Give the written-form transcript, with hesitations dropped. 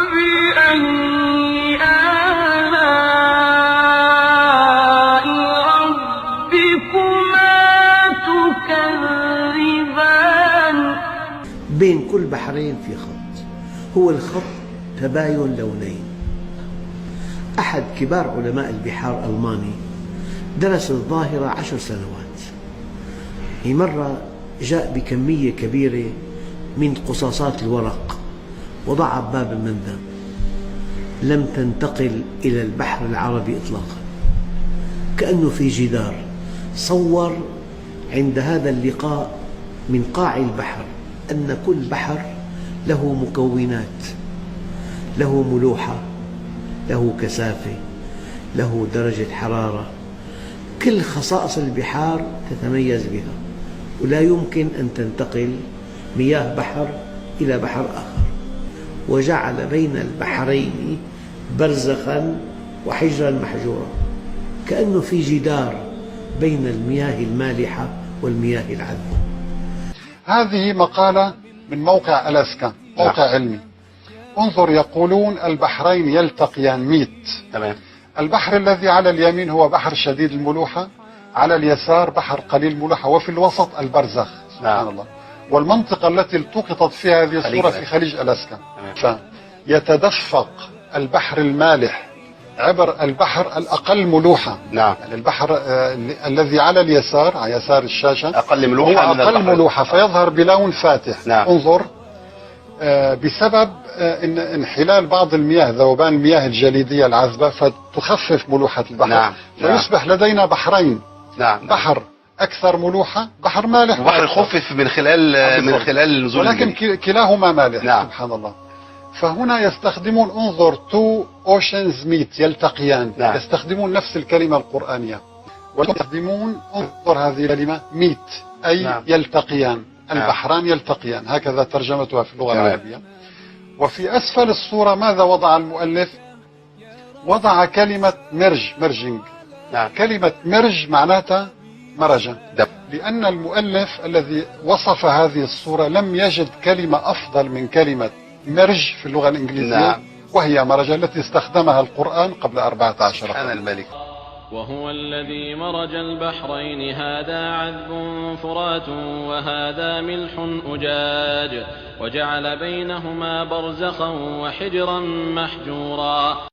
فبأي آلاء ربكما تكذبان. بين كل بحرين في خط، هو الخط تباين لونين. أحد كبار علماء البحار ألماني درس الظاهرة 10 سنوات. مرة جاء بكمية كبيرة من قصاصات الورق وضعها بباب المنزل، لم تنتقل إلى البحر العربي إطلاقا، كأنه في جدار. صور عند هذا اللقاء من قاع البحر أن كل بحر له مكونات، له ملوحة، له كثافة، له درجة حرارة، كل خصائص البحار تتميز بها، ولا يمكن أن تنتقل مياه بحر إلى بحر آخر. وجعل بين البحرين برزخا وحجرا محجورا، كأنه في جدار بين المياه المالحة والمياه العذبة. هذه مقالة من موقع ألاسكا، موقع علمي. انظر، يقولون البحرين يلتقيان ميت. تمام. البحر الذي على اليمين هو بحر شديد الملوحة، على اليسار بحر قليل الملوحة، وفي الوسط البرزخ. سبحان الله. والمنطقة التي التقطت فيها هذه الصورة في خليج ألاسكا. فيتدفق البحر المالح عبر البحر الأقل ملوحة. نعم. يعني البحر الذي على اليسار، على يسار الشاشة، أقل ملوحة، هو أقل ملوحة، فيظهر بلون فاتح. نعم. انظر، بسبب انحلال بعض المياه، ذوبان المياه الجليدية العذبة، فتخفف ملوحة البحر. نعم. فيصبح لدينا بحرين. نعم. بحر أكثر ملوحة، بحر مالح، وبحر خفف من خلال نزول ولكن كلاهما مالح. نعم. سبحان الله. فهنا يستخدمون، انظر، تو اوشنز ميت يلتقيان. نعم. يستخدمون نفس الكلمة القرآنية، ويستخدمون، انظر هذه الكلمة ميت، أي نعم. يلتقيان. البحران يلتقيان، هكذا ترجمتها في اللغة العربية. وفي أسفل الصورة ماذا وضع المؤلف؟ وضع كلمة ميرجينج. نعم. كلمة ميرج معناتها مرجة، لأن المؤلف الذي وصف هذه الصورة لم يجد كلمة أفضل من كلمة ميرج في اللغة الإنجليزية. نعم. وهي مرجة التي استخدمها القرآن قبل 14 قرن. أنا الملك. وهو الذي مرج البحرين هذا عذب فرات وهذا ملح أجاج وجعل بينهما برزخا وحجرا محجورا.